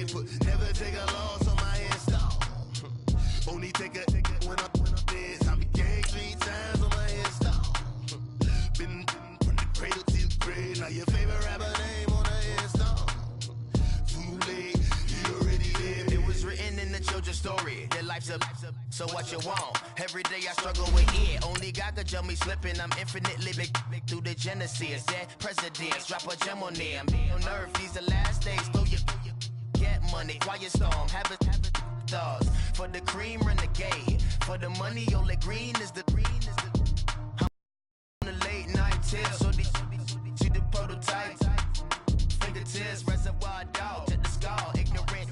paper. Never take a loss on my install. Only take a when I'm dead. I be gang 3 times on my install. Been from the cradle to the grave. Now your favorite rapper name on the install. Too late, you already there. It was written in the children's story. Their life's a so what you want? Every day I struggle with it. Only God could jump me slipping. I'm infinitely big through the genesis. That presidents drop a gem on them. On earth, these the last days. Throw your get money. Quiet storm. Have it thoughts. For the cream, renegade. For the money, only green is the I'm on the late night till. So these see the prototype. Fingertips, reservoir dog. Check the skull. Ignorant.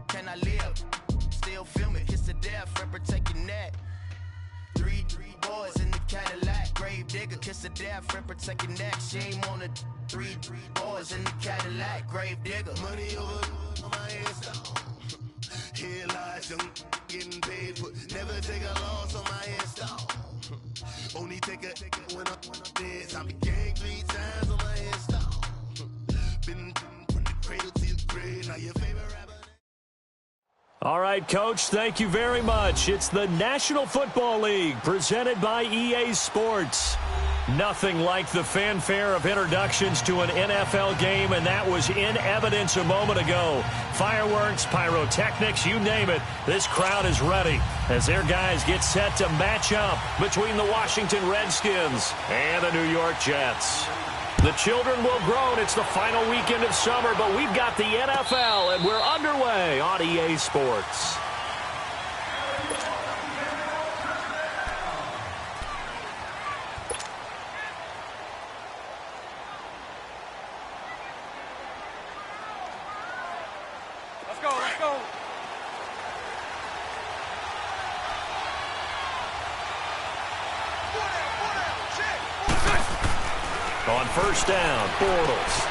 Can I live? Still film it, kiss to death, and protect your neck. Three boys in the Cadillac, grave digger, kiss to death, and protect your neck. Shame on the three boys in the Cadillac, grave digger. Money over on my install. Here lies young, getting paid for. Never take a loss on my install. Only take a when I'm dead. I be gang 3 times on my install. Been from the cradle to the grave. Now your favorite rapper. All right, Coach, thank you very much. It's the National Football League presented by EA Sports. Nothing like the fanfare of introductions to an NFL game, and that was in evidence a moment ago. Fireworks, pyrotechnics, you name it. This crowd is ready as their guys get set to match up between the Washington Redskins and the New York Jets. The children will groan. It's the final weekend of summer, but we've got the NFL, and we're underway on EA Sports. Let's go, let's go. On first down, Bortles.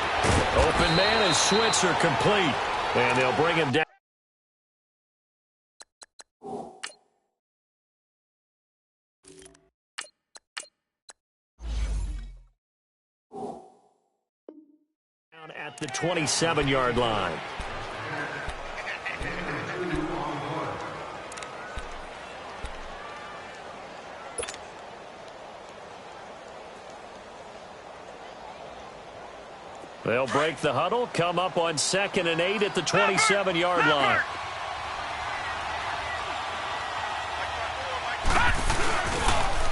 Open man is Switzer, complete. And they'll bring him down. Down at the 27-yard line. They'll break the huddle, come up on 2nd and 8 at the 27-yard line.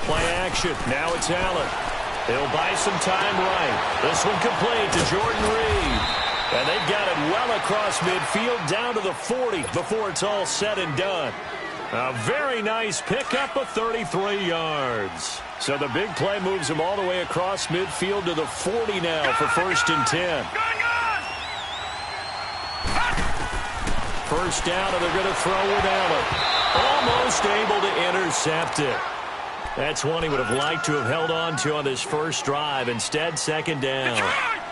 Play action. Now it's Allen. He'll buy some time right. This one complete to Jordan Reed. And they've got it well across midfield down to the 40 before it's all said and done. A very nice pickup of 33 yards. So the big play moves them all the way across midfield to the 40 now for 1st and 10. First down, and they're going to throw with Allen. Almost able to intercept it. That's one he would have liked to have held on to on this first drive. Instead, 2nd down.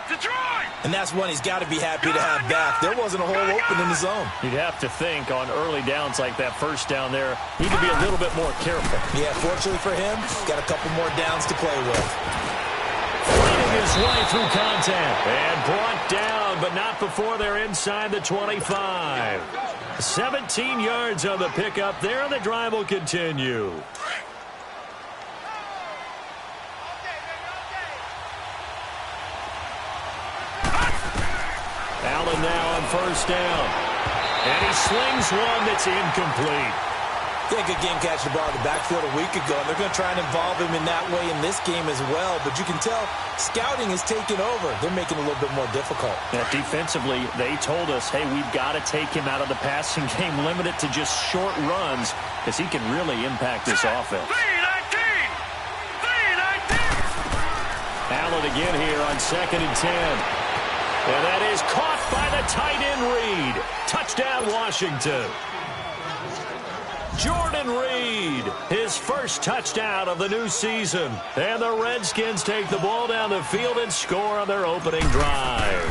Detroit! And that's one he's got to be happy to have back. There wasn't a hole open in the zone. You'd have to think on early downs like that first down there, need to be a little bit more careful. Yeah, fortunately for him, got a couple more downs to play with. Fighting his way through contact. And brought down, but not before they're inside the 25. 17 yards on the pickup there, and the drive will continue. Allen now on first down. And he slings one that's incomplete. Yeah, good game catching the ball in the backfield a week ago, and they're going to try and involve him in that way in this game as well. But you can tell scouting is taking over. They're making it a little bit more difficult. Yeah, defensively, they told us, hey, we've got to take him out of the passing game, limit it to just short runs, because he can really impact this offense. Allen again here on 2nd and 10. And that is caught by the tight end Reed. Touchdown, Washington. Jordan Reed, his first touchdown of the new season. And the Redskins take the ball down the field and score on their opening drive.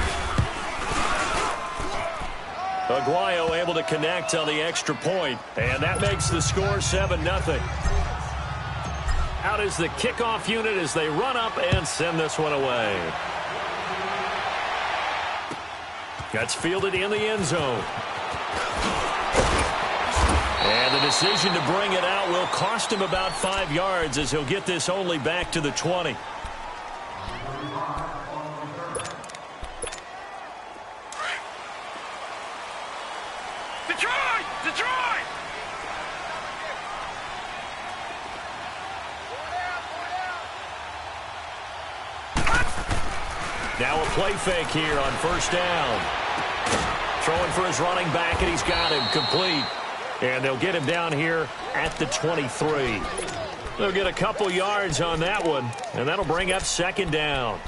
Aguayo able to connect on the extra point, and that makes the score 7-0. Out is the kickoff unit as they run up and send this one away. That's fielded in the end zone. And the decision to bring it out will cost him about 5 yards as he'll get this only back to the 20. Detroit! Detroit! Now a play fake here on first down. Throwing for his running back, and he's got him complete. And they'll get him down here at the 23. They'll get a couple yards on that one, and that'll bring up second down.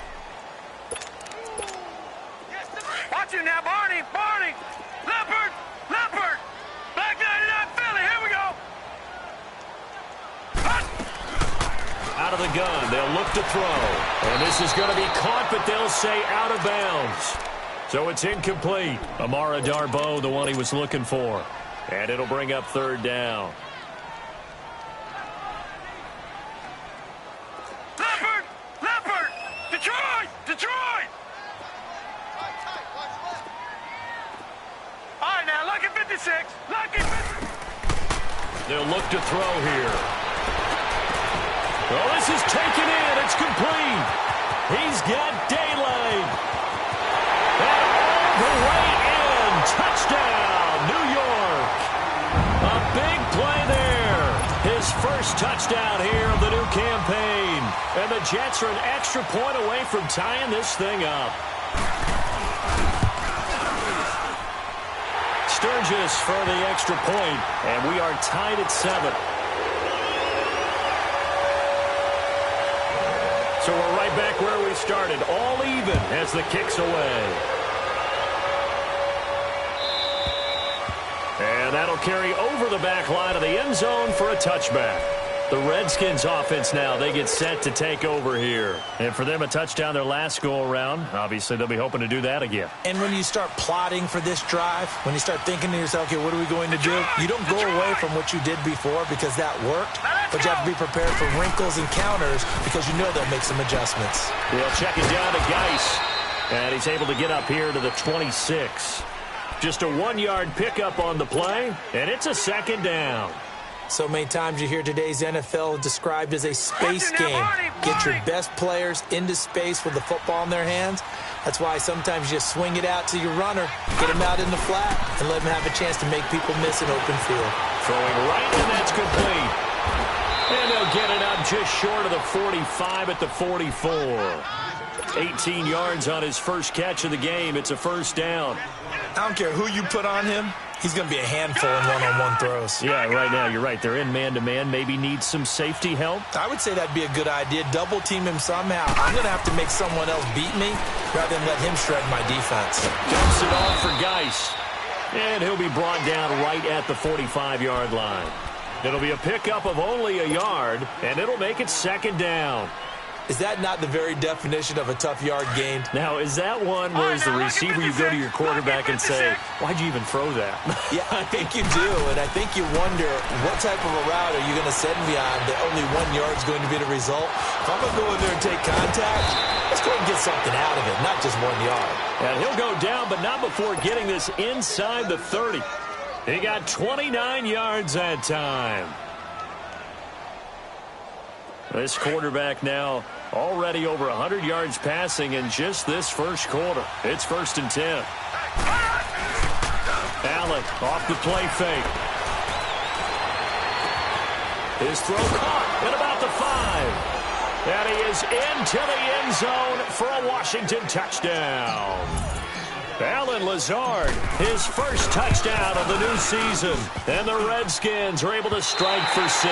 Watch it now, Barney! Barney! Leopard! Leopard! Black 99 Philly, here we go! Out of the gun, they'll look to throw. And this is going to be caught, but they'll say out of bounds. So it's incomplete. Amara Darboh, the one he was looking for. And it'll bring up third down. Leopard! Leopard! Detroit! Detroit! All right, now, lucky 56. Lucky 56. They'll look to throw here. Well, this is taken in. It's complete. He's got daylight. And all the way in. Touchdown, New York. A big play there. His first touchdown here of the new campaign. And the Jets are an extra point away from tying this thing up. Sturgis for the extra point, and we are tied at 7. So we're right back where we started, all even as the kick's away. And that'll carry over the back line of the end zone for a touchback. The Redskins offense now, they get set to take over here. And for them, a touchdown their last go-around. Obviously, they'll be hoping to do that again. And when you start plotting for this drive, when you start thinking to yourself, okay, what are we going to do? You don't go away from what you did before because that worked, but you have to be prepared for wrinkles and counters because you know they'll make some adjustments. They'll check it down to Geis, and he's able to get up here to the 26. Just a 1-yard pickup on the play, and it's a second down. So many times you hear today's NFL described as a space game. Get your best players into space with the football in their hands. That's why sometimes you just swing it out to your runner, get him out in the flat, and let him have a chance to make people miss an open field. Throwing right, and that's complete. And they'll get it up just short of the 45 at the 44. 18 yards on his first catch of the game. It's a first down. I don't care who you put on him. He's going to be a handful in one-on-one throws. Yeah, right now, you're right. They're in man-to-man. Maybe needs some safety help. I would say that'd be a good idea. Double-team him somehow. I'm going to have to make someone else beat me rather than let him shred my defense. Dumps it off for Geis. And he'll be brought down right at the 45-yard line. It'll be a pickup of only a yard, and it'll make it second down. Is that not the very definition of a tough yard gained? Now, is that one where as the receiver you go to your quarterback and say, why'd you even throw that? Yeah, I think you do, and I think you wonder what type of a route are you going to send me on that only 1 yard is going to be the result? If I'm going to go in there and take contact, let's go and get something out of it, not just 1 yard. And he'll go down, but not before getting this inside the 30. He got 29 yards that time. This quarterback now already over 100 yards passing in just this first quarter. It's 1st and 10. Allen off the play fake. His throw caught at about the 5. And he is into the end zone for a Washington touchdown. Allen Lazard, his first touchdown of the new season. And the Redskins are able to strike for 6.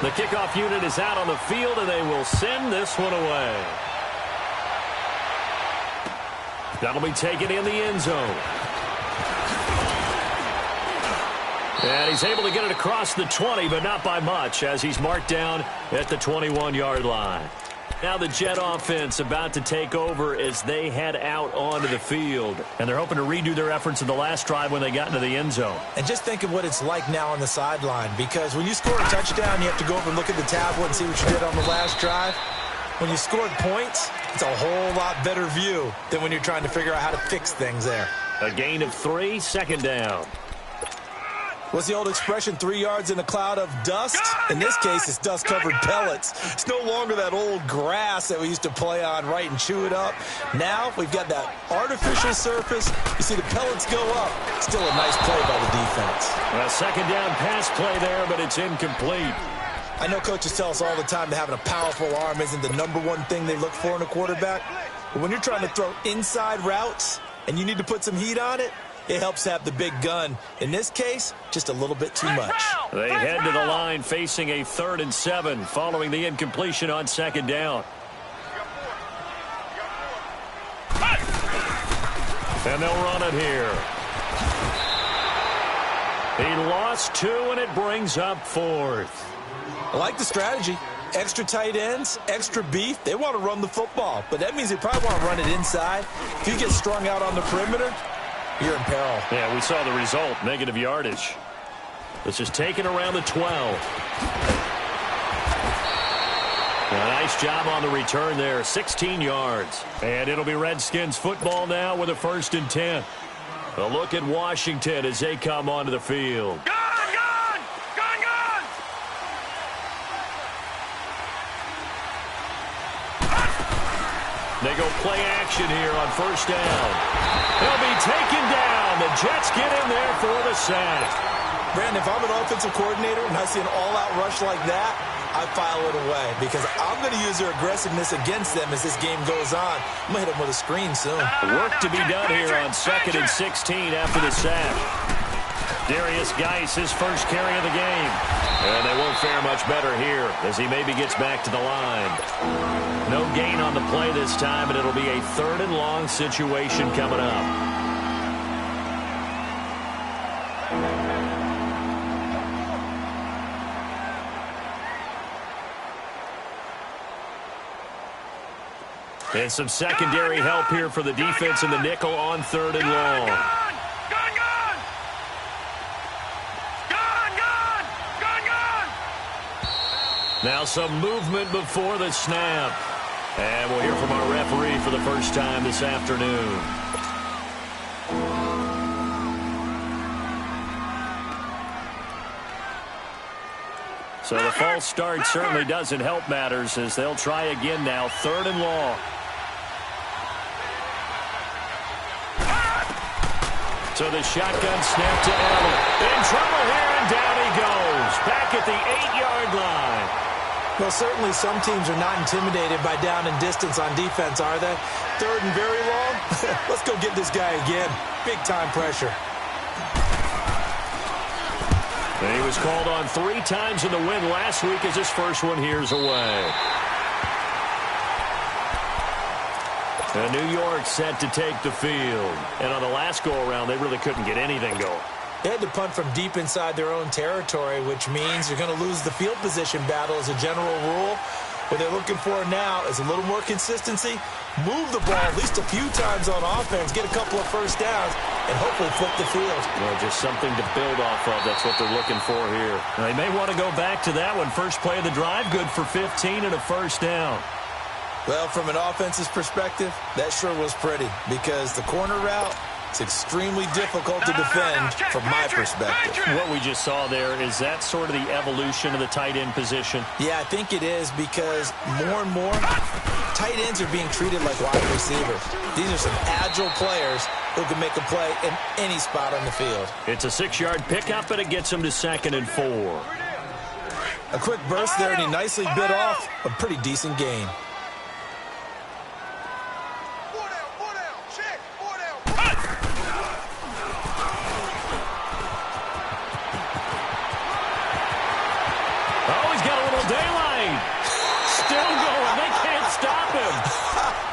The kickoff unit is out on the field, and they will send this one away. That'll be taken in the end zone. And he's able to get it across the 20, but not by much, as he's marked down at the 21-yard line. Now the Jet offense about to take over as they head out onto the field. And they're hoping to redo their efforts in the last drive when they got into the end zone. And just think of what it's like now on the sideline, because when you score a touchdown, you have to go over and look at the tablet and see what you did on the last drive. when you scored points, it's a whole lot better view than when you're trying to figure out how to fix things there. A gain of 3, second down. What's the old expression, 3 yards in a cloud of dust? In this case, it's dust-covered pellets. It's no longer that old grass that we used to play on, right, and chew it up. Now we've got that artificial surface. You see the pellets go up. Still a nice play by the defense. A second down pass play there, but it's incomplete. I know coaches tell us all the time that having a powerful arm isn't the number one thing they look for in a quarterback. But when you're trying to throw inside routes and you need to put some heat on it, it helps have the big gun. In this case, just a little bit too much. They head to the line facing a 3rd and 7 following the incompletion on second down. And they'll run it here. He lost 2, and it brings up 4th. I like the strategy. Extra tight ends, extra beef. They want to run the football, but that means they probably want to run it inside. If you get strung out on the perimeter, you're in peril. Yeah, we saw the result, negative yardage. This is taken around the 12. A nice job on the return there, 16 yards. And it'll be Redskins football now with a 1st and 10. A look at Washington as they come onto the field. They go play action here on 1st down. They'll be taken down. The Jets get in there for the sack. Brandon, if I'm an offensive coordinator and I see an all-out rush like that, I file it away because I'm going to use their aggressiveness against them as this game goes on. I'm going to hit them with a screen soon. Work to be done here on 2nd and 16 after the sack. Darius Geis, his first carry of the game. And they won't fare much better here as he maybe gets back to the line. No gain on the play this time, and it'll be a 3rd and long situation coming up. And some secondary help here for the defense in the nickel on 3rd and long. Now some movement before the snap. And we'll hear from our referee for the first time this afternoon. So the false start certainly doesn't help matters as they'll try again now, 3rd and long. So the shotgun snap to Allen. In trouble here, and down he goes. Back at the 8-yard line. Well, certainly some teams are not intimidated by down and distance on defense, are they? 3rd and very long? Let's go get this guy again. Big-time pressure. And he was called on 3 times in the win last week as his first one here's away. And New York set to take the field. And on the last go-around, they really couldn't get anything going. They had to punt from deep inside their own territory, which means you're going to lose the field position battle as a general rule. What they're looking for now is a little more consistency, move the ball at least a few times on offense, get a couple of first downs, and hopefully flip the field. Well, just something to build off of. That's what they're looking for here. And they may want to go back to that one. First play of the drive, good for 15 and a first down. Well, from an offense's perspective, that sure was pretty because the corner route, it's extremely difficult to defend from my perspective. What we just saw there, is that sort of the evolution of the tight end position? Yeah, I think it is because more and more tight ends are being treated like wide receivers. These are some agile players who can make a play in any spot on the field. It's a 6-yard pickup, and it gets them to 2nd and 4. A quick burst there, and he nicely bit off a pretty decent gain.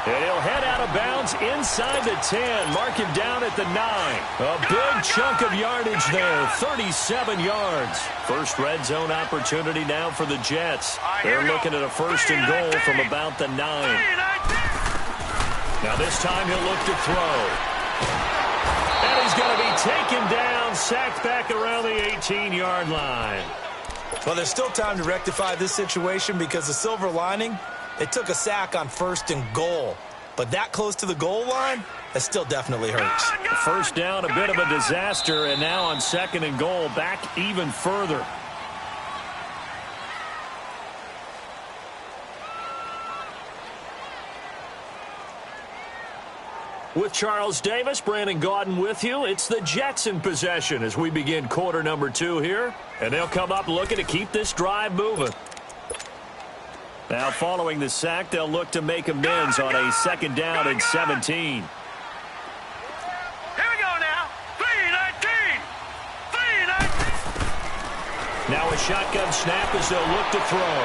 And he'll head out of bounds inside the 10. Mark him down at the 9. A big chunk of yardage there, 37 yards. First red zone opportunity now for the Jets. They're looking at a 1st and goal from about the 9. Now this time he'll look to throw. And he's going to be taken down, sacked back around the 18-yard line. Well, there's still time to rectify this situation because the silver lining, They took a sack on 1st and goal. But that close to the goal line, that still definitely hurts. First down, a bit of a disaster, and now on 2nd and goal, back even further. With Charles Davis, Brandon Gaudin with you. It's the Jets in possession as we begin quarter number 2 here. And they'll come up looking to keep this drive moving. Now following the sack, they'll look to make amends on a 2nd down and 17. Here we go now. 3-19. 3-19. Now a shotgun snap as they'll look to throw.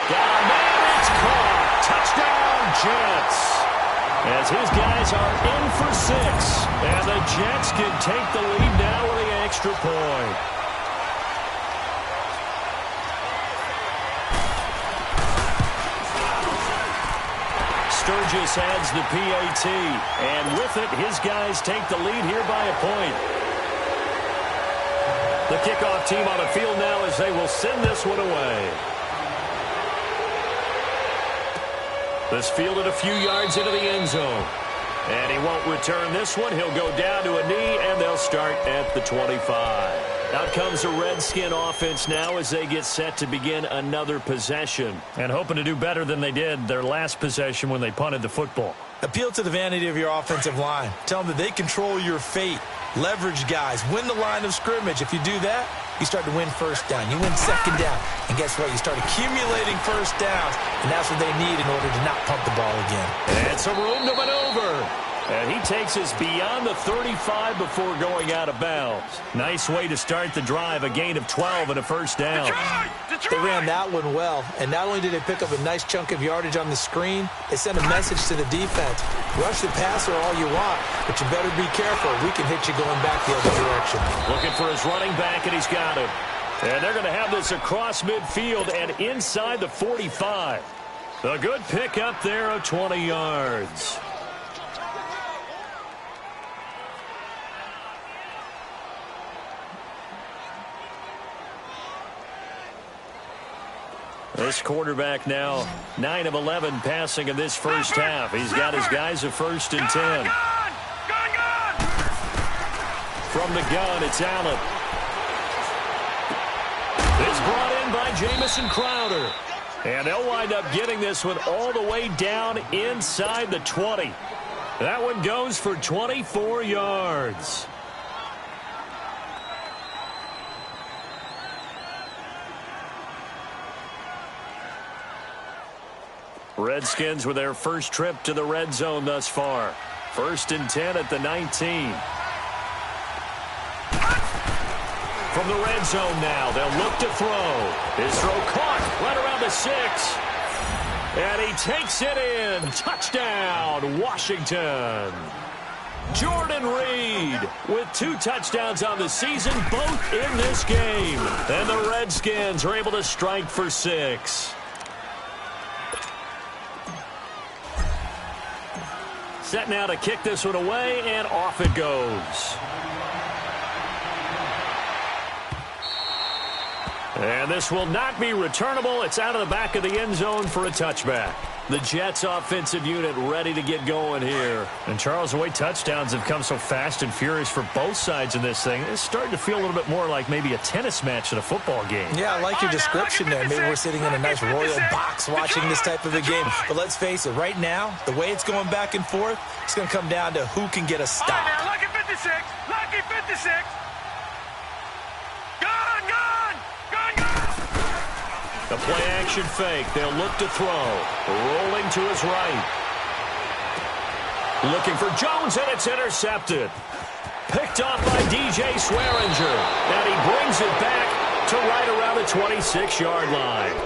Got a man, it's caught. Touchdown, Jets. As his guys are in for 6. And the Jets can take the lead now with the extra point. Sturgis adds the PAT. And with it, his guys take the lead here by a point. The kickoff team on the field now as they will send this one away. This fielded a few yards into the end zone. And he won't return this one. He'll go down to a knee, and they'll start at the 25. Out comes the Redskin offense now as they get set to begin another possession. And hoping to do better than they did their last possession when they punted the football. Appeal to the vanity of your offensive line. Tell them that they control your fate. Leverage guys. Win the line of scrimmage. If you do that, you start to win 1st down. You win 2nd down. And guess what? You start accumulating 1st downs. And that's what they need in order to not pump the ball again. And some room to maneuver. And he takes us beyond the 35 before going out of bounds. Nice way to start the drive. A gain of 12 and a 1st down. They ran that one well. And not only did they pick up a nice chunk of yardage on the screen, they sent a message to the defense. Rush the passer all you want, but you better be careful. We can hit you going back the other direction. Looking for his running back, and he's got him. And they're going to have this across midfield and inside the 45. A good pick up there of 20 yards. This quarterback now 9 of 11 passing in this first half. He's got his guys a 1st and 10. From the gun, it's Allen. It's brought in by Jamison Crowder. And they'll wind up getting this one all the way down inside the 20. That one goes for 24 yards. Redskins with their first trip to the red zone thus far. 1st and 10 at the 19. From the red zone now, they'll look to throw. His throw caught right around the 6. And he takes it in. Touchdown, Washington. Jordan Reed with 2 touchdowns on the season, both in this game. And the Redskins are able to strike for 6. Set now to kick this one away, and off it goes. And this will not be returnable. It's out of the back of the end zone for a touchback. The Jets offensive unit ready to get going here. And Charles, the way touchdowns have come so fast and furious for both sides in this thing, it's starting to feel a little bit more like maybe a tennis match at a football game. Yeah, I like your description there. Maybe we're sitting in a nice royal box watching this type of a game. But let's face it, right now, the way it's going back and forth, it's going to come down to who can get a stop. All right, now, lucky 56. Lucky 56. The play-action fake. They'll look to throw. Rolling to his right. Looking for Jones, and it's intercepted. Picked off by DJ Swearinger. And he brings it back to right around the 26-yard line.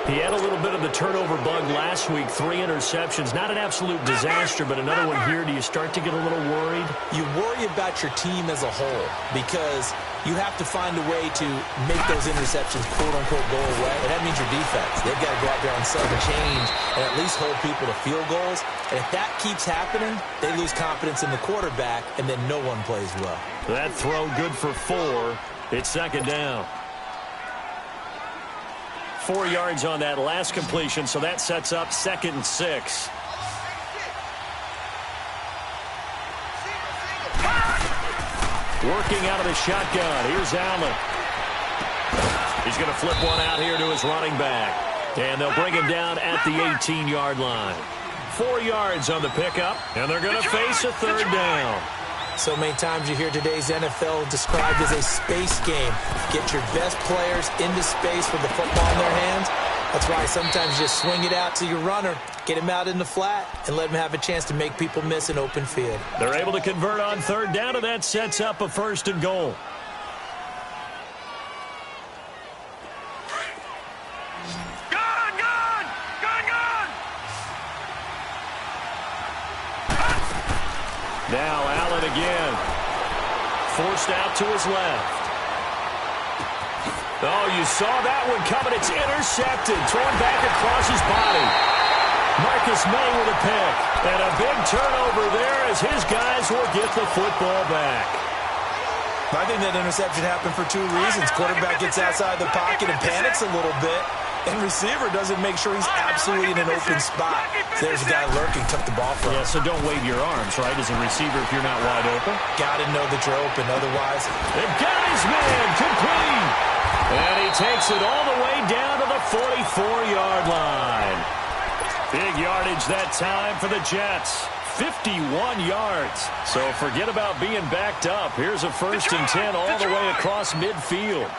He had a little bit of the turnover bug last week. 3 interceptions. Not an absolute disaster, but another one here. Do you start to get a little worried? You worry about your team as a whole because you have to find a way to make those interceptions, quote-unquote, go away. And that means your defense. They've got to go out there and sub and change and at least hold people to field goals. And if that keeps happening, they lose confidence in the quarterback, and then no one plays well. That throw good for 4. It's 2nd down. 4 yards on that last completion, so that sets up 2nd and 6. Working out of the shotgun. Here's Allen. He's going to flip one out here to his running back. And they'll bring him down at the 18-yard line. 4 yards on the pickup, and they're going to face a 3rd down. So many times you hear today's NFL described as a space game. Get your best players into space with the football in their hands. That's why sometimes you just swing it out to your runner, get him out in the flat, and let him have a chance to make people miss an open field. They're able to convert on 3rd down, and that sets up a 1st and goal. Now Allen again. Forced out to his left. Oh, you saw that one coming. It's intercepted. Thrown back across his body. Marcus May with a pick. And a big turnover there as his guys will get the football back. I think that interception happened for 2 reasons. Quarterback gets outside the pocket and panics a little bit. And receiver doesn't make sure he's absolutely in an open spot. There's a guy lurking, took the ball from him. Yeah, so don't wave your arms, right, as a receiver if you're not wide open. Got to know that you're open, otherwise. They've got his man, complete. And he takes it all the way down to the 44-yard line. Big yardage that time for the Jets. 51 yards. So forget about being backed up. Here's a 1st and 10 all the way across midfield.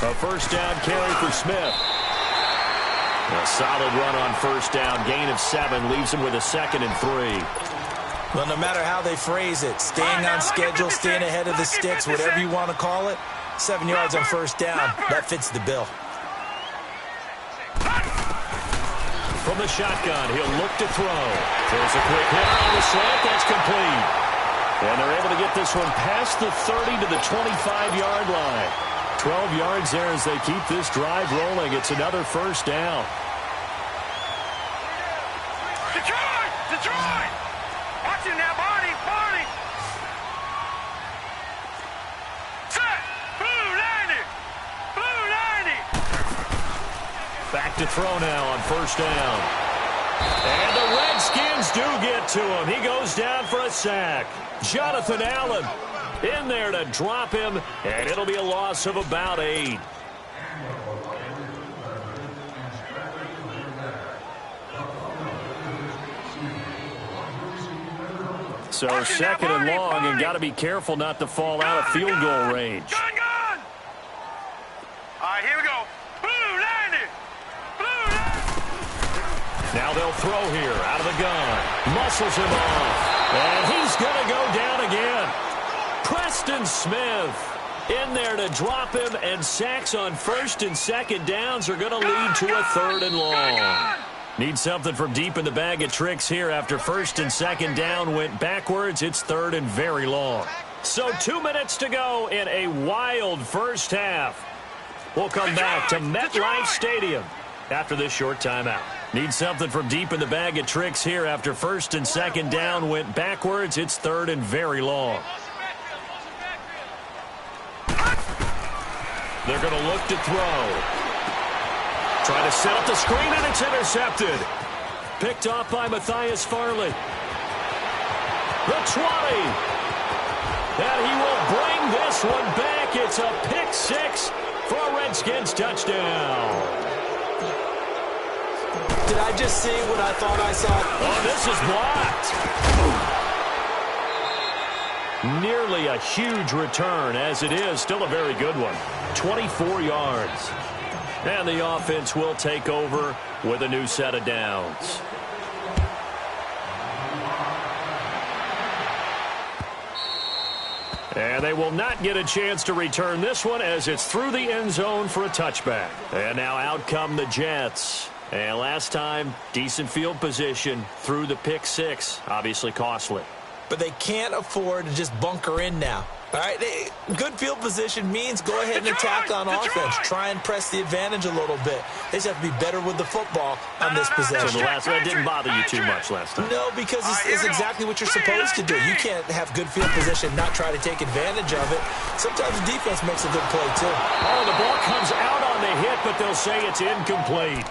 A 1st down carry for Smith. A solid run on 1st down. Gain of 7 leaves him with a 2nd and 3. Well, no matter how they phrase it, staying on schedule, staying ahead of the sticks, whatever you want to call it, 7 yards on 1st down, that fits the bill. From the shotgun, he'll look to throw. Throws a quick hit on the slant. That's complete. And they're able to get this one past the 30 to the 25-yard line. 12 yards there as they keep this drive rolling. It's another 1st down. Detroit! Detroit! Watch him now, Barney! Barney! Set! Blue 90! Blue 90! Back to throw now on 1st down. And the Redskins do get to him. He goes down for a sack. Jonathan Allen in there to drop him, and it'll be a loss of about 8. So 2nd and long, and got to be careful not to fall out of field goal range. Gun! All right, here we go. Blue 90! Blue 90! Now they'll throw here out of the gun. Muscles him off, and he's going to go down again. Preston Smith in there to drop him, and sacks on 1st and 2nd downs are going to lead to a 3rd and long. Need something from deep in the bag of tricks here after 1st and 2nd down went backwards. It's 3rd and very long. So 2 minutes to go in a wild first half. We'll come back to MetLife Stadium after this short timeout. Need something from deep in the bag of tricks here after 1st and 2nd down went backwards. It's 3rd and very long. They're going to look to throw. Trying to set up the screen, and it's intercepted. Picked off by Matthias Farley. The 20. And he will bring this one back. It's a pick 6 for a Redskins touchdown. Did I just see what I thought I saw? Oh, this is blocked. Nearly a huge return, as it is. Still a very good one. 24 yards. And the offense will take over with a new set of downs. And they will not get a chance to return this one as it's through the end zone for a touchback. And now out come the Jets. And last time, decent field position through the pick 6. Obviously costly. But they can't afford to just bunker in now. All right, good field position means go ahead and attack on offense. Try and press the advantage a little bit. They just have to be better with the football on this possession. So the last one didn't bother you too much last time. No, because it's exactly what you're supposed to do. You can't have good field position and not try to take advantage of it. Sometimes the defense makes a good play, too. Oh, the ball comes out on the hit, but they'll say it's incomplete.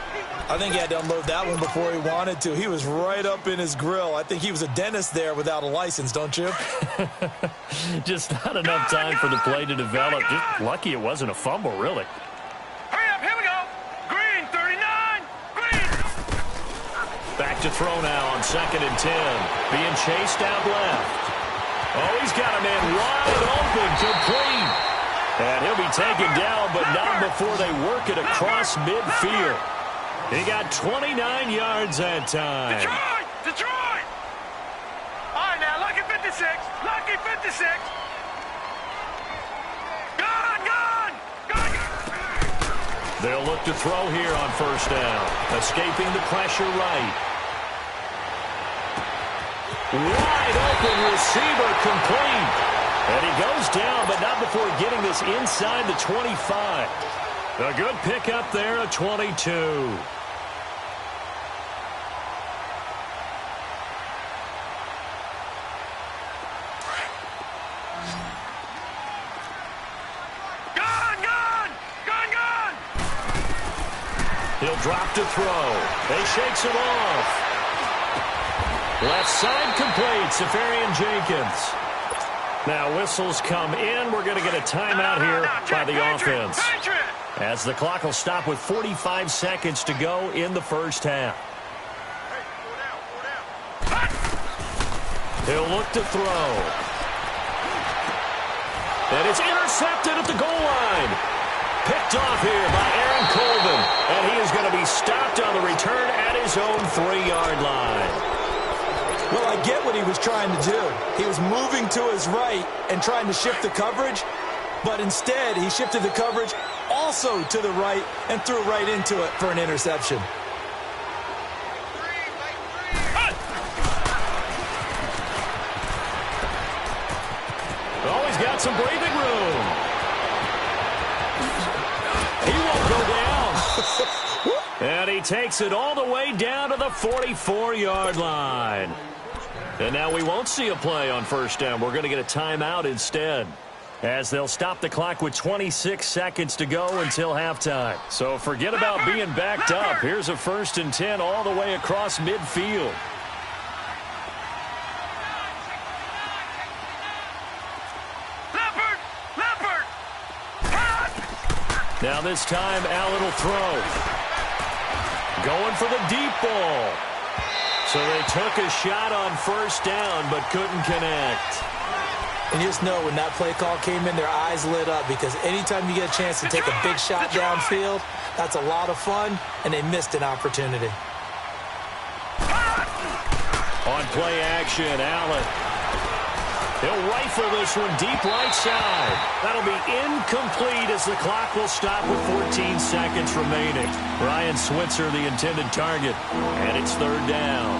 I think he had to unload that one before he wanted to. He was right up in his grill. I think he was a dentist there without a license, don't you? Just not enough time for the play to develop. Just lucky it wasn't a fumble, really. Hurry up, here we go. Green, 39. Green. Back to throw now on 2nd and 10. Being chased out left. Oh, he's got a man wide open, complete. And he'll be taken down, but not before they work it across midfield. He got 29 yards that time. Detroit! All right, now, lucky 56. Lucky 56. Gone! They'll look to throw here on 1st down. Escaping the pressure right. Wide open receiver complete. And he goes down, but not before getting this inside the 25. A good pickup there at 22. He'll drop to throw. They shakes it off. Left side complete. Safarian Jenkins. Now whistles come in. We're going to get a timeout here by the offense. As the clock will stop with 45 seconds to go in the 1st half. He'll look to throw. And it's intercepted at the goal line. Picked off here by Aaron Colvin. And he is going to be stopped on the return at his own 3-yard line. Well, I get what he was trying to do. He was moving to his right and trying to shift the coverage, but instead he shifted the coverage also to the right and threw right into it for an interception. Oh, he's got some breathing room. He won't go down. And he takes it all the way down to the 44-yard line. And now we won't see a play on 1st down. We're going to get a timeout instead, as they'll stop the clock with 26 seconds to go until halftime. So forget about being backed up. Here's a 1st and 10 all the way across midfield. Now this time, Allen will throw. Going for the deep ball. So they took a shot on 1st down, but couldn't connect. And you just know when that play call came in, their eyes lit up, because anytime you get a chance to take a big shot downfield, that's a lot of fun, and they missed an opportunity. On play action, Allen. He'll rifle this one deep right side. That'll be incomplete as the clock will stop with 14 seconds remaining. Ryan Switzer, the intended target, and it's 3rd down.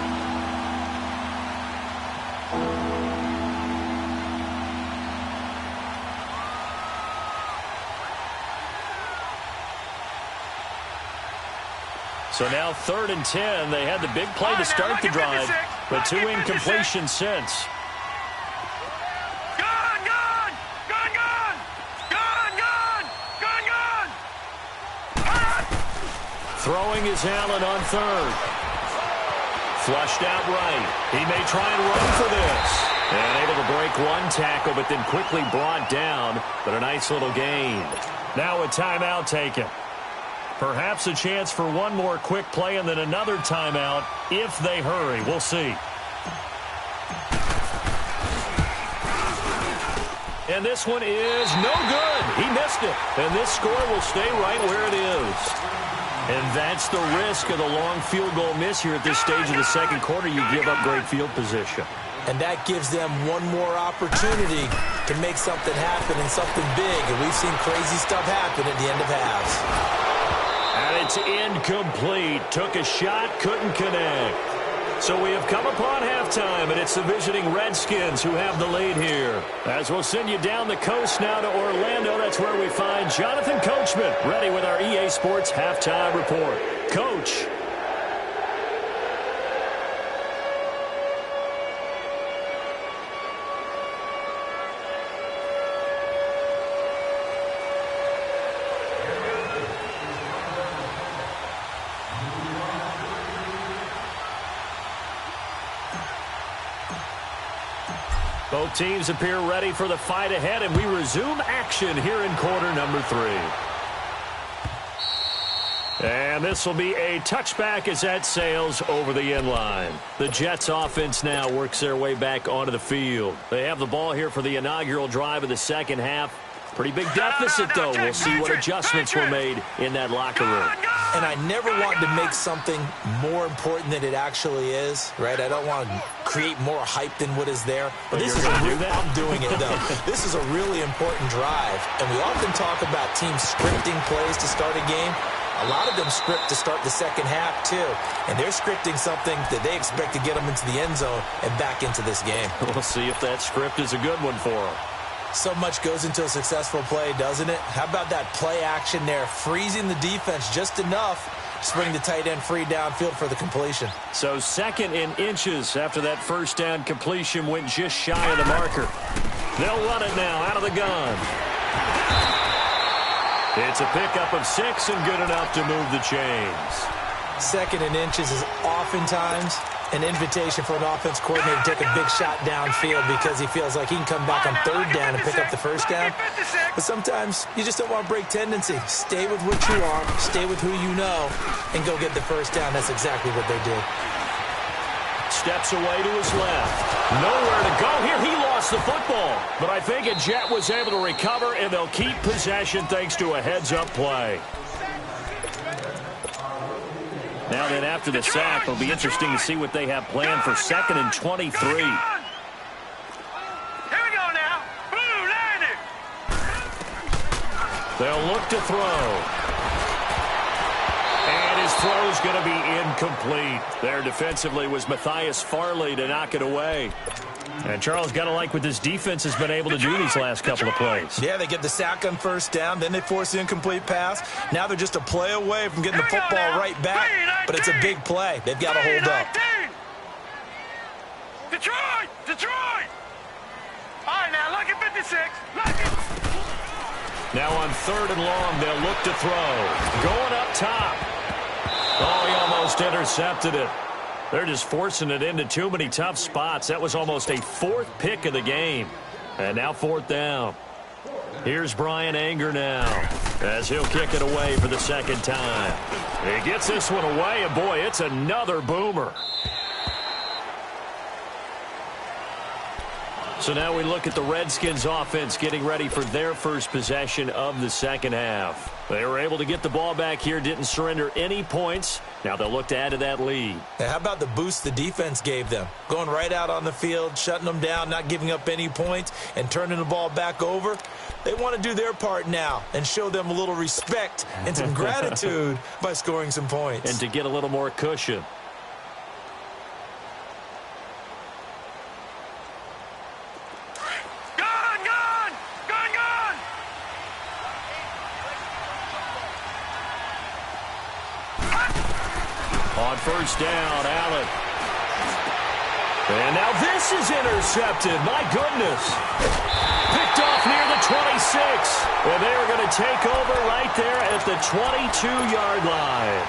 So now 3rd and 10. They had the big play to start the drive, but 2 incompletions since. Throwing is Allen on 3rd. Flushed out right. He may try and run for this. And able to break one tackle, but then quickly brought down. But a nice little gain. Now a timeout taken. Perhaps a chance for one more quick play and then another timeout if they hurry. We'll see. And this one is no good. He missed it. And this score will stay right where it is. And that's the risk of the long field goal miss here at this stage of the 2nd quarter. You give up great field position. And that gives them one more opportunity to make something happen and something big. And we've seen crazy stuff happen at the end of halves. And it's incomplete. Took a shot, couldn't connect. So we have come upon halftime, and it's the visiting Redskins who have the lead here. As we'll send you down the coast now to Orlando, that's where we find Jonathan Coachman, ready with our EA Sports halftime report. Coach. Both teams appear ready for the fight ahead, and we resume action here in quarter number 3. And this will be a touchback as that sails over the end line. The Jets offense now works their way back onto the field. They have the ball here for the inaugural drive of the second half. Pretty big deficit, though. We'll see what adjustments were made in that locker room. And I never want to make something more important than it actually is, right? I don't want to create more hype than what is there. But this is I'm doing it, though. This is a really important drive. And we often talk about teams scripting plays to start a game. A lot of them script to start the second half, too. And they're scripting something that they expect to get them into the end zone and back into this game. We'll see if that script is a good one for them. So much goes into a successful play, doesn't it? How about that play action there, freezing the defense just enough to bring the tight end free downfield for the completion. So 2nd and inches after that first down completion went just shy of the marker. They'll run it now out of the gun. It's a pickup of 6 and good enough to move the chains. 2nd and inches is oftentimes an invitation for an offense coordinator to take a big shot downfield because he feels like he can come back on 3rd down and pick up the first down. But sometimes you just don't want to break tendency. Stay with what you are, stay with who you know, and go get the first down. That's exactly what they did. Steps away to his left. Nowhere to go here. He lost the football. But I think a Jet was able to recover, and they'll keep possession thanks to a heads-up play. Now then, after the sack, it'll be interesting to see what they have planned for 2nd and 23. Here we go now. Blue landed. They'll look to throw. And his throw is going to be incomplete. There defensively was Matthias Farley to knock it away. And Charles, got to like what this defense has been able to do these last couple of plays. Yeah, they get the sack on first down, then they force the incomplete pass. Now they're just a play away from getting the football right back, but it's a big play. They've got to hold up. Detroit! Detroit! All right, now look at 56. Look at... Now on 3rd and long, they'll look to throw. Going up top. Oh, he almost intercepted it. They're just forcing it into too many tough spots. That was almost a 4th pick of the game. And now 4th down. Here's Brian Anger now as he'll kick it away for the 2nd time. He gets this one away, and boy, it's another boomer. So now we look at the Redskins offense getting ready for their first possession of the second half. They were able to get the ball back here, didn't surrender any points. Now they'll look to add to that lead. And how about the boost the defense gave them? Going right out on the field, shutting them down, not giving up any points, and turning the ball back over. They want to do their part now and show them a little respect and some gratitude by scoring some points. And to get a little more cushion. On first down, Allen. And now this is intercepted. My goodness. Picked off near the 26. And they are going to take over right there at the 22-yard line.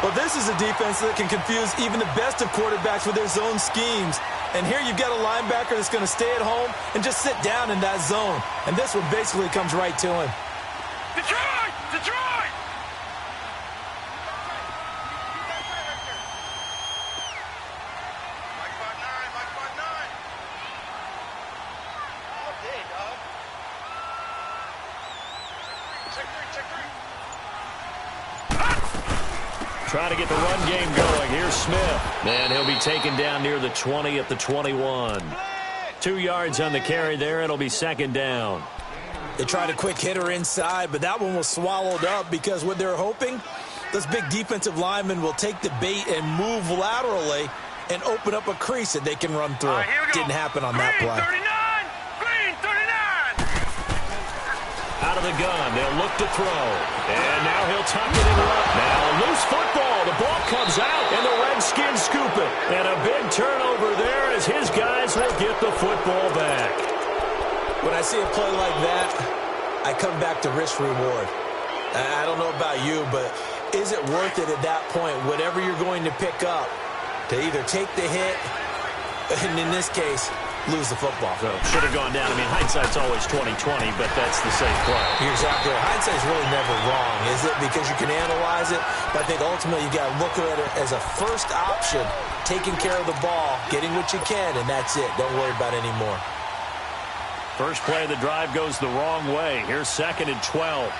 Well, this is a defense that can confuse even the best of quarterbacks with their zone schemes. And here you've got a linebacker that's going to stay at home and just sit down in that zone. And this one basically comes right to him. Detroit! Detroit! Trying to get the run game going. Here's Smith. And he'll be taken down near the 20 at the 21. 2 yards on the carry there. It'll be 2nd down. They tried a quick hitter inside, but that one was swallowed up because what they're hoping Those big defensive linemen will take the bait and move laterally and open up a crease that they can run through. Didn't happen on that play. Green 39. Out of the gun, they'll look to throw. And now he'll tuck it in left. Now a loose football. The ball comes out, and the Redskins scoop it. And a big turnover there as his guys will get the football back. When I see a play like that, I come back to risk-reward. I don't know about you, but is it worth it at that point, whatever you're going to pick up, to either take the hit, and in this case, lose the football? So should have gone down. I mean, hindsight's always 20/20, but that's the safe play. You're exactly right. Hindsight's really never wrong, is it? Because you can analyze it, but I think ultimately you got to look at it as a first option, taking care of the ball, getting what you can, and that's it. Don't worry about it anymore. First play of the drive goes the wrong way. Here's 2nd and 12.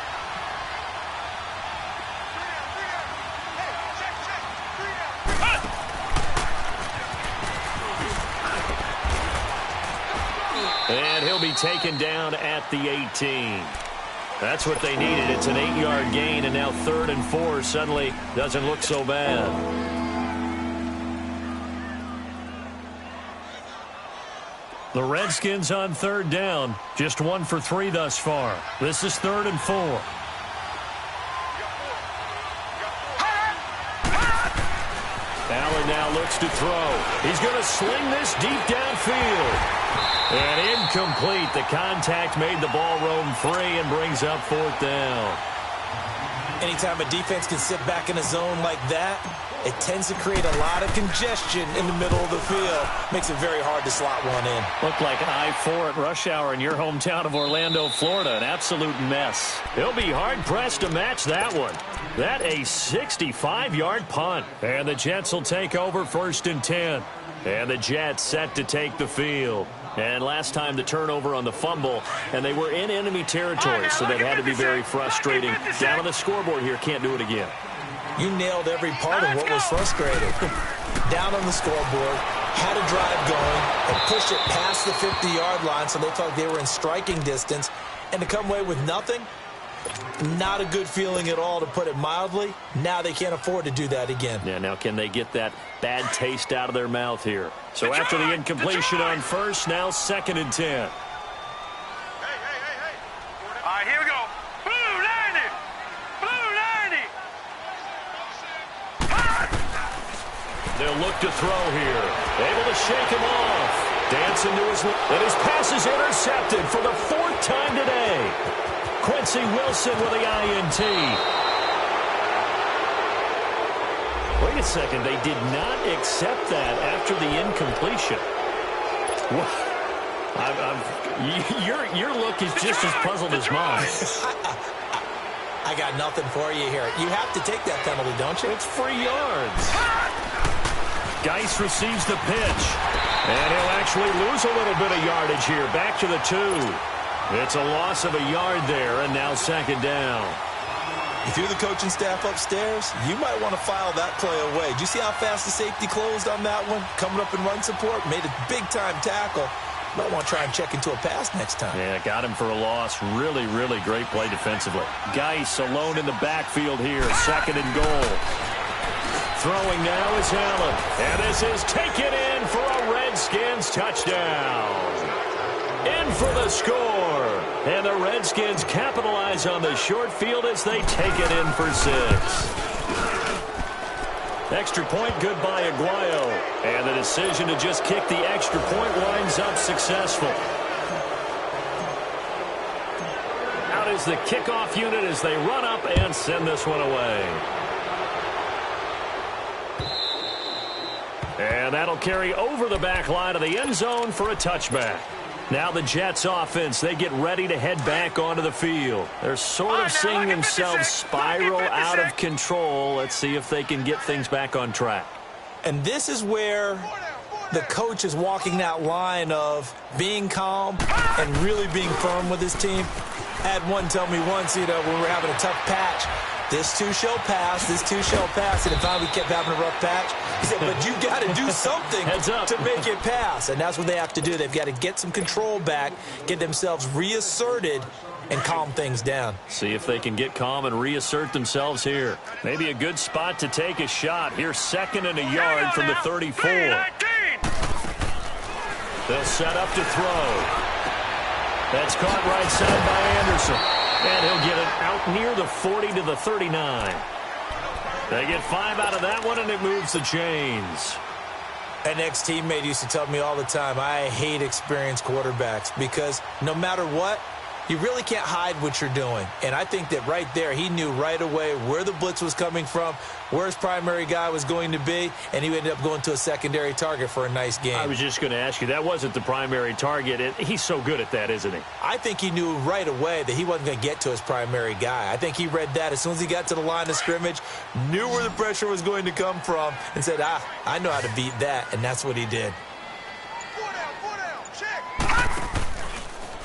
And he'll be taken down at the 18. That's what they needed. It's an 8-yard gain, and now 3rd and 4 suddenly doesn't look so bad. The Redskins on 3rd down. Just 1 for 3 thus far. This is 3rd and 4. Allen now looks to throw. He's going to sling this deep downfield. And incomplete. The contact made the ball roam free and brings up 4th down. Anytime a defense can sit back in a zone like that, it tends to create a lot of congestion in the middle of the field. Makes it very hard to slot one in. Looked like I-4 at rush hour in your hometown of Orlando, Florida. An absolute mess. He'll be hard-pressed to match that one. That a 65-yard punt. And the Jets will take over 1st and 10. And the Jets set to take the field. And last time the turnover on the fumble, and they were in enemy territory, so that had to be very frustrating. Down on the scoreboard here, can't do it again. You nailed every part of what was frustrating. Down on the scoreboard, had a drive going, and pushed it past the 50-yard line so they thought they were in striking distance, and to come away with nothing, not a good feeling at all, to put it mildly. Now they can't afford to do that again. Yeah, now can they get that bad taste out of their mouth here? So after the incompletion on 1st, now 2nd and 10. All right, here we go. Blue 90. Blue 90. They'll look to throw here. Able to shake him off. Dancing to his left. And his pass is intercepted for the 4th time today. Quincy Wilson with the INT. Wait a second. They did not accept that after the incompletion. Your look is just as puzzled as mine. I got nothing for you here. You have to take that penalty, don't you? It's free yards. Geis receives the pitch. And he'll actually lose a little bit of yardage here. Back to the 2. It's a loss of a yard there, and now 2nd down. If you're the coaching staff upstairs, you might want to file that play away. Did you see how fast the safety closed on that one? Coming up in run support, made a big-time tackle. Might want to try and check into a pass next time. Yeah, got him for a loss. Really, really great play defensively. Geis alone in the backfield here. 2nd and goal. Throwing now is Allen. And this is taken in for a Redskins touchdown. In for the score. And the Redskins capitalize on the short field as they take it in for 6. Extra point good by Aguayo. And the decision to just kick the extra point winds up successful. Out is the kickoff unit as they run up and send this one away. And that'll carry over the back line of the end zone for a touchback. Now the Jets offense, they get ready to head back onto the field. They're sort of seeing themselves spiral out of control. Let's see if they can get things back on track. And this is where the coach is walking that line of being calm and really being firm with his team. I had one tell me once, when we were having a tough patch, this too shall pass, this too shall pass. And if we kept having a rough patch, he said, but you got to do something to make it pass. And that's what they have to do. They've got to get some control back, get themselves reasserted, and calm things down. See if they can get calm and reassert themselves here. Maybe a good spot to take a shot. Here's 2nd and a yard from the 34. They'll set up to throw. That's caught right side by Anderson. And he'll get it out near the 40 to the 39. They get 5 out of that one, and it moves the chains. An ex-teammate used to tell me all the time, I hate experienced quarterbacks because no matter what, you really can't hide what you're doing. And I think that right there, he knew right away where the blitz was coming from, where his primary guy was going to be, and he ended up going to a secondary target for a nice game. I was just going to ask you, that wasn't the primary target. He's so good at that, isn't he? I think he knew right away that he wasn't going to get to his primary guy. I think he read that as soon as he got to the line of scrimmage, knew where the pressure was going to come from, and said, I know how to beat that, and that's what he did.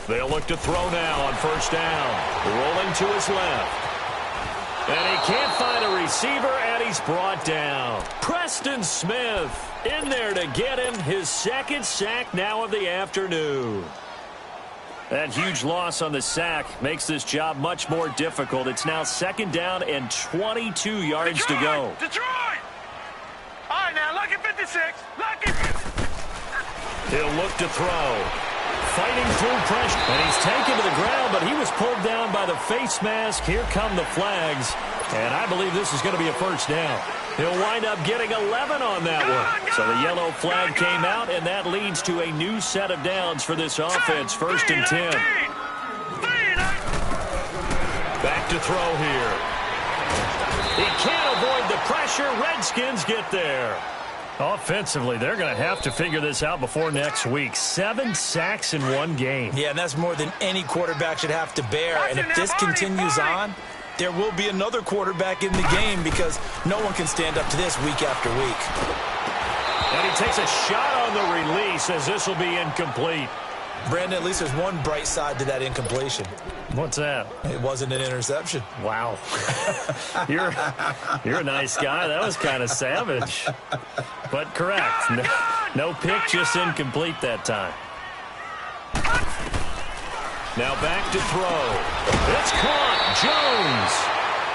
They'll look to throw now on 1st down. Rolling to his left. And he can't find a receiver, and he's brought down. Preston Smith in there to get him. His 2nd sack now of the afternoon. That huge loss on the sack makes this job much more difficult. It's now 2nd down and 22 yards to go. Detroit! All right, now, lucky 56. Lucky 56. He'll look to throw. Fighting through pressure, and he's taken to the ground, but he was pulled down by the face mask. Here come the flags, and I believe this is going to be a 1st down. He'll wind up getting 11 on that one. So the yellow flag came out, and that leads to a new set of downs for this offense. 1st and 10. Back to throw here. He can't avoid the pressure. Redskins get there. Offensively, they're going to have to figure this out before next week. 7 sacks in one game. Yeah, and that's more than any quarterback should have to bear. And if this continues on, there will be another quarterback in the game because no one can stand up to this week after week. And he takes a shot on the release as this will be incomplete. Brandon, at least there's one bright side to that incompletion. What's that? It wasn't an interception. Wow. You're a nice guy. That was kind of savage. But correct. No pick, just incomplete that time. Now back to throw. It's caught. Jones.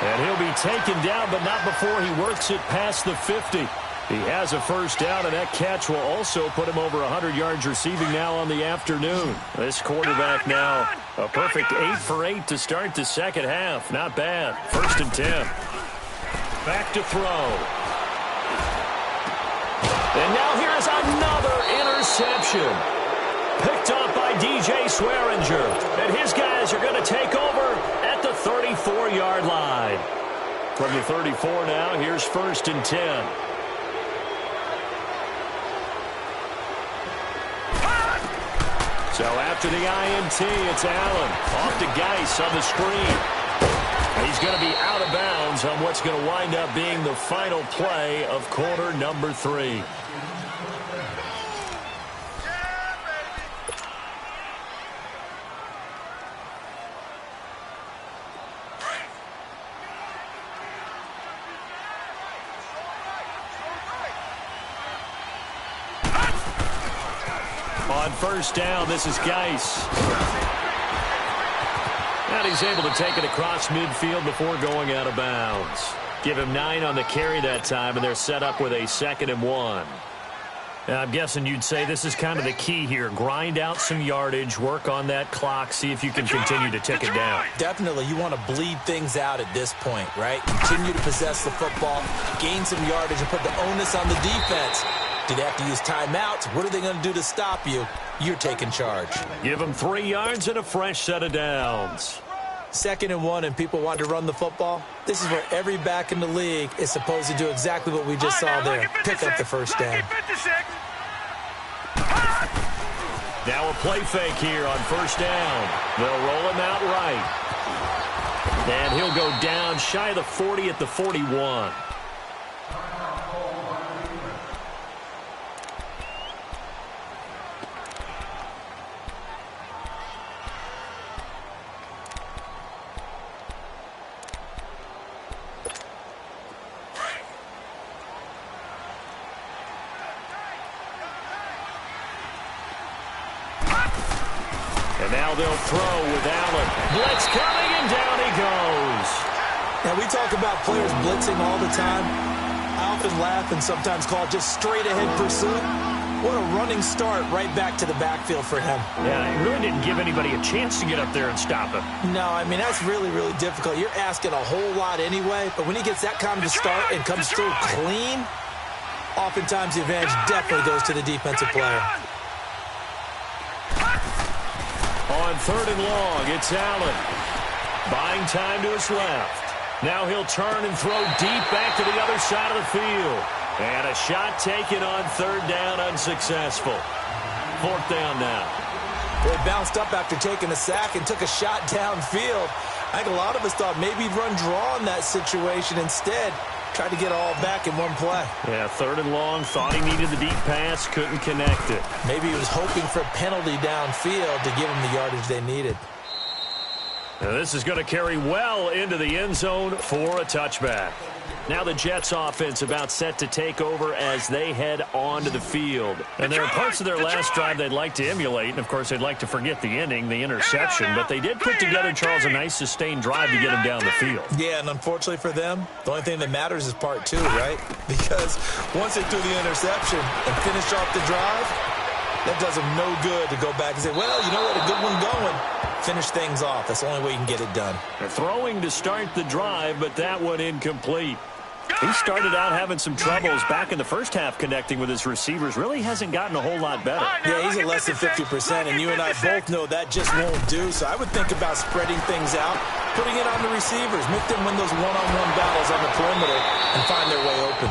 And he'll be taken down, but not before he works it past the 50. He has a 1st down, and that catch will also put him over 100 yards receiving now on the afternoon. This quarterback now a perfect 8 for 8 to start the 2nd half. Not bad. 1st and 10. Back to throw. And now here's another interception. Picked up by DJ Swearinger. And his guys are going to take over at the 34-yard line. From the 34 now, here's 1st and 10. So after the INT, it's Allen. Off to Geis on the screen. He's going to be out of bounds on what's going to wind up being the final play of quarter number 3. On 1st down, this is Geis. And he's able to take it across midfield before going out of bounds. Give him 9 on the carry that time, and they're set up with a 2nd and 1. Now, I'm guessing you'd say this is kind of the key here. Grind out some yardage, work on that clock, see if you can continue to tick it down. Definitely, you want to bleed things out at this point, right? Continue to possess the football, gain some yardage, and put the onus on the defense. Do they have to use timeouts? What are they going to do to stop you? You're taking charge. Give them 3 yards and a fresh set of downs. 2nd and 1, and people want to run the football. This is where every back in the league is supposed to do exactly what we just saw there. Pick up the 1st down. Now a play fake here on 1st down. They'll roll him out right. And he'll go down shy of the 40 at the 41. Now they'll throw with Allen. Blitz coming, and down he goes. Now, we talk about players blitzing all the time. I often laugh and sometimes call it just straight-ahead pursuit. What a running start right back to the backfield for him. Yeah, he really didn't give anybody a chance to get up there and stop him. No, I mean, that's really, really difficult. You're asking a whole lot anyway, but when he gets that kind of a start and comes through clean, oftentimes the advantage definitely goes to the defensive player. On 3rd and long, it's Allen. Buying time to his left. Now he'll turn and throw deep back to the other side of the field. And a shot taken on 3rd down, unsuccessful. 4th down now. Boy, bounced up after taking a sack and took a shot downfield. I think a lot of us thought maybe he'd run draw in that situation. Instead, tried to get all back in one play. Yeah, 3rd and long, thought he needed the deep pass, couldn't connect it. Maybe he was hoping for a penalty downfield to give him the yardage they needed. Now this is going to carry well into the end zone for a touchback. Now the Jets offense about set to take over as they head onto the field. And there are parts of their last drive they'd like to emulate. And, of course, they'd like to forget the ending, the interception. But they did put together, Charles, a nice sustained drive to get them down the field. Yeah, and unfortunately for them, the only thing that matters is part 2, right? Because once they threw the interception and finished off the drive, that does them no good to go back and say, well, you know what, a good one going. Finish things off. That's the only way you can get it done. They're throwing to start the drive, but that one incomplete. He started out having some troubles back in the first half connecting with his receivers. Really hasn't gotten a whole lot better. Yeah, he's at less than 50%, and you and I both know that just won't do. So I would think about spreading things out, putting it on the receivers, make them win those one-on-one battles on the perimeter and find their way open.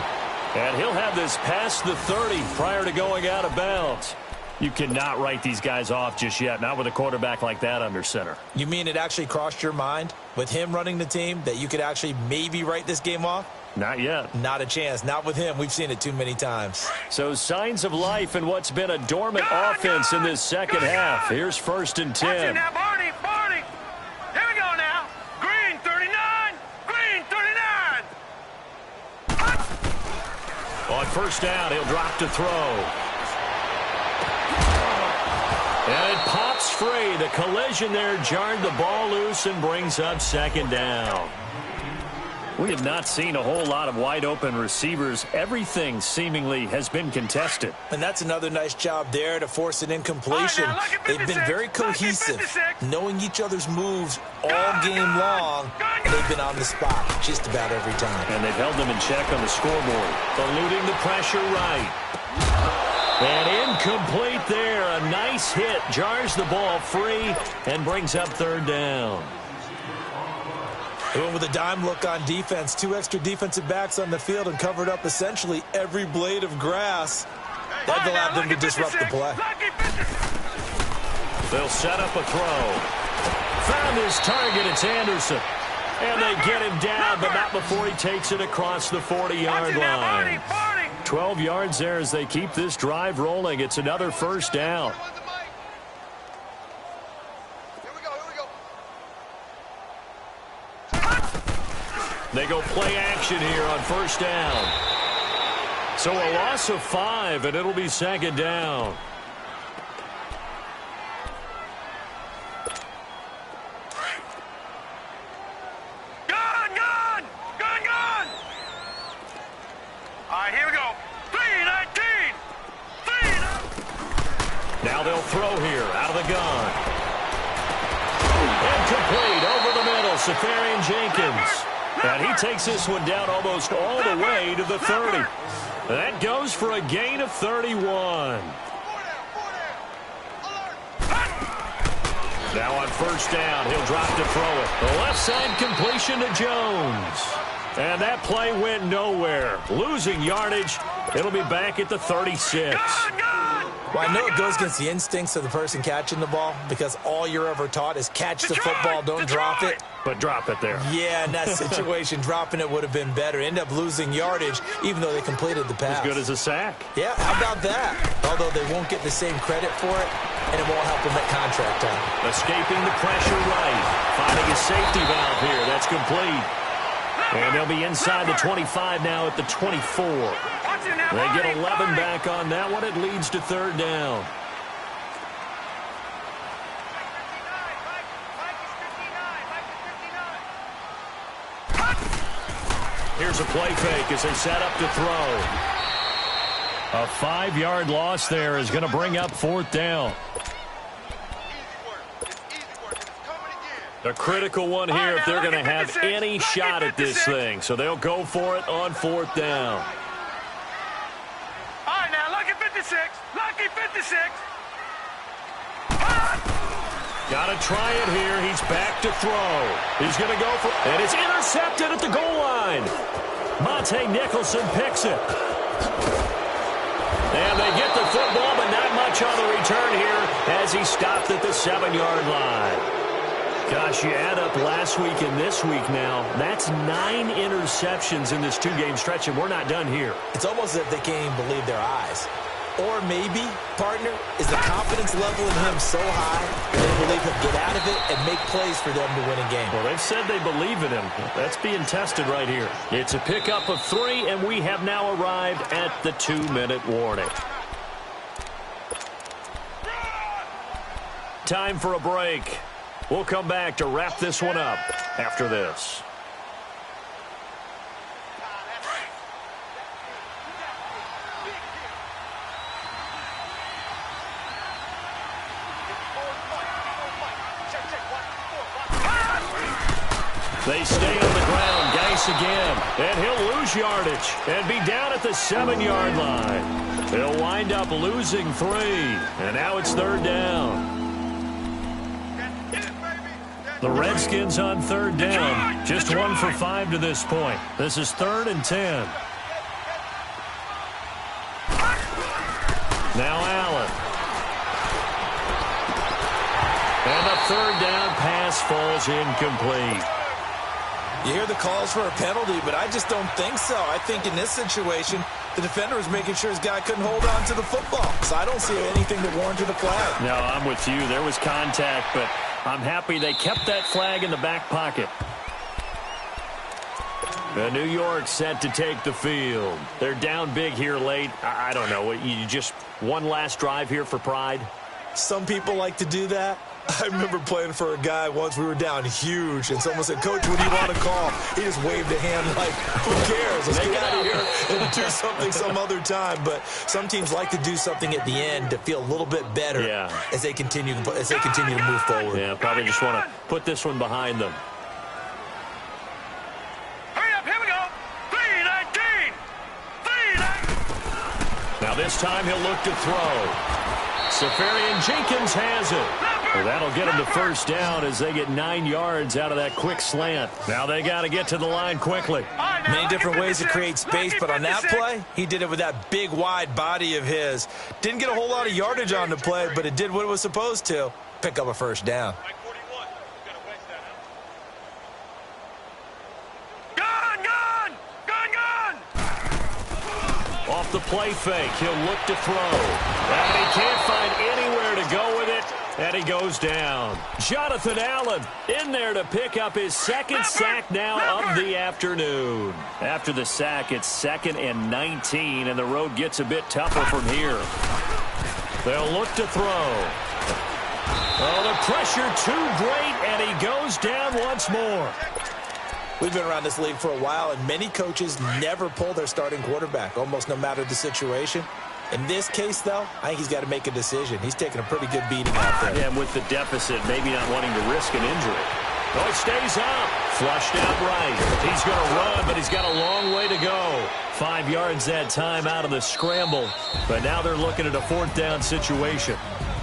And he'll have this past the 30 prior to going out of bounds. You cannot write these guys off just yet, not with a quarterback like that under center. You mean it actually crossed your mind with him running the team that you could actually maybe write this game off? Not yet. Not a chance. Not with him. We've seen it too many times. So signs of life in what's been a dormant offense in this second half. Here's 1st and 10. Now, Barney. Here we go now. Green 39. Green 39. On 1st down, he'll drop to throw. And it pops free. The collision there jarred the ball loose and brings up 2nd down. We have not seen a whole lot of wide-open receivers. Everything seemingly has been contested. And that's another nice job there to force an incompletion. They've been very cohesive, knowing each other's moves all game long, and they've been on the spot just about every time. And they've held them in check on the scoreboard, eluding the pressure right. And incomplete there. A nice hit. Jars the ball free and brings up 3rd down. They went with a dime look on defense. 2 extra defensive backs on the field and covered up essentially every blade of grass. That allowed them to disrupt the play. They'll set up a throw. Found his target. It's Anderson. And they get him down, but not before he takes it across the 40-yard line. 12 yards there as they keep this drive rolling. It's another 1st down. They go play action here on 1st down. So a loss of 5, and it'll be 2nd down. Gone! All right, here we go. 3-19. Now they'll throw here out of the gun. Incomplete over the middle. Safarian Jenkins. And he takes this one down almost all the way to the 30. That goes for a gain of 31. Now on 1st down, he'll drop to throw it. The left side completion to Jones. And that play went nowhere. Losing yardage. It'll be back at the 36. Well, I know it goes against the instincts of the person catching the ball because all you're ever taught is catch the football, don't drop it. But drop it there. Yeah, in that situation, dropping it would have been better. End up losing yardage, even though they completed the pass. As good as a sack. Yeah, how about that? Although they won't get the same credit for it, and it won't help them at contract time. Escaping the pressure right. Finding a safety valve here. That's complete. And they'll be inside the 25 now at the 24. They get 11 back on that one. It leads to 3rd down. here's a play fake as they set up to throw. A 5-yard loss there is going to bring up 4th down. A critical one here if they're going to have any shot at this thing. So they'll go for it on 4th down. All right, now, lucky 56. Lucky 56. Got to try it here. He's back to throw. He's going to go for it. And it's intercepted at the goal line. Monte Nicholson picks it. And they get the football, but not much on the return here as he stopped at the 7-yard line. Gosh, you add up last week and this week now. That's 9 interceptions in this 2-game stretch, and we're not done here. It's almost as if they can't even believe their eyes. Or maybe, partner, is the confidence level in him so high that they believe he'll get out of it and make plays for them to win a game. Well, they've said they believe in him. That's being tested right here. It's a pickup of 3, and we have now arrived at the 2-minute warning. Time for a break. We'll come back to wrap this one up after this. They stay on the ground. Geis again. And he'll lose yardage and be down at the 7-yard line. They'll wind up losing 3. And now it's 3rd down. The Redskins on 3rd down. Just 1 for 5 to this point. This is 3rd and 10. Now Allen. And the 3rd down pass falls incomplete. You hear the calls for a penalty, but I just don't think so. I think in this situation, the defender was making sure his guy couldn't hold on to the football. So I don't see anything that warranted a flag. No, I'm with you. There was contact, but I'm happy they kept that flag in the back pocket. New York set to take the field. They're down big here late. I don't know. You just one last drive here for pride? Some people like to do that. I remember playing for a guy once. We were down huge, and someone said, "Coach, what do you want to call?" He just waved a hand like, "Who cares? Let's get out of here and do something some other time." But some teams like to do something at the end to feel a little bit better as they continue to move forward. Yeah, probably just want to put this one behind them. Hurry up, here we go. 3-19. 3-19. Now this time he'll look to throw. Safarian Jenkins has it. Well, that'll get him to 1st down as they get 9 yards out of that quick slant. Now they got to get to the line quickly. Many different ways to create space, but on that play, he did it with that big, wide body of his. Didn't get a whole lot of yardage on the play, but it did what it was supposed to. Pick up a 1st down. Off the play fake, he'll look to throw. And he can't find anywhere to go with it, and he goes down. Jonathan Allen in there to pick up his 2nd sack now of the afternoon. After the sack, it's 2nd and 19, and the road gets a bit tougher from here. They'll look to throw. Oh, the pressure too great, and he goes down once more. We've been around this league for a while, and many coaches never pull their starting quarterback, almost no matter the situation. In this case, though, I think he's got to make a decision. He's taking a pretty good beating out there. Yeah, and with the deficit, maybe not wanting to risk an injury. Oh, it stays up. Flushed out right. He's going to run, but he's got a long way to go. 5 yards that time out of the scramble. But now they're looking at a 4th down situation.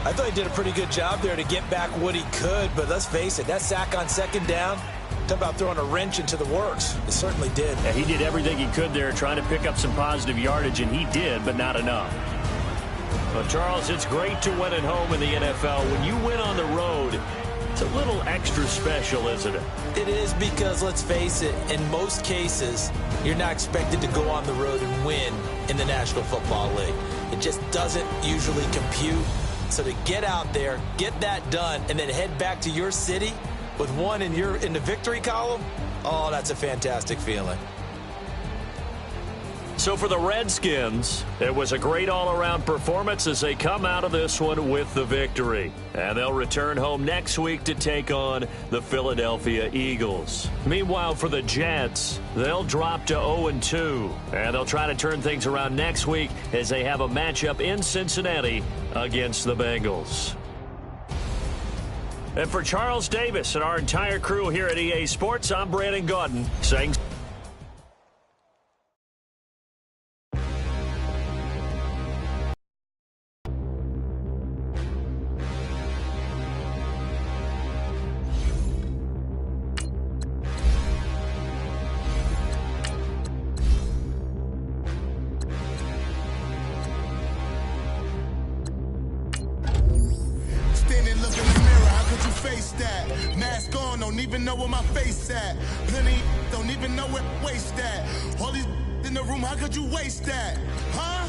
I thought he did a pretty good job there to get back what he could, but let's face it, that sack on 2nd down, talk about throwing a wrench into the works. It certainly did. Yeah, he did everything he could there trying to pick up some positive yardage, and he did, but not enough. Well, Charles, it's great to win at home in the NFL. When you win on the road, it's a little extra special, isn't it? It is because, let's face it, in most cases, you're not expected to go on the road and win in the National Football League. It just doesn't usually compute. So to get out there, get that done, and then head back to your city with one in the victory column, oh, that's a fantastic feeling. So for the Redskins, it was a great all-around performance as they come out of this one with the victory. And they'll return home next week to take on the Philadelphia Eagles. Meanwhile, for the Jets, they'll drop to 0-2. And they'll try to turn things around next week as they have a matchup in Cincinnati against the Bengals. And for Charles Davis and our entire crew here at EA Sports, I'm Brandon Gaudin saying... Mask on, don't even know where my face at. Plenty don't even know where waste at. All these in the room, how could you waste that? Huh?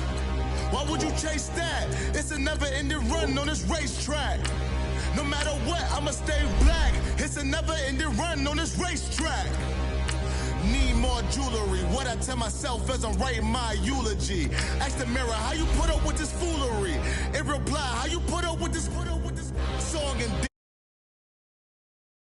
Why would you chase that? It's a never-ending run on this racetrack. No matter what, I'ma stay black. It's a never-ending run on this racetrack. Need more jewelry. What I tell myself as I'm writing my eulogy. Ask the mirror, how you put up with this foolery? It reply, how you put up with this song and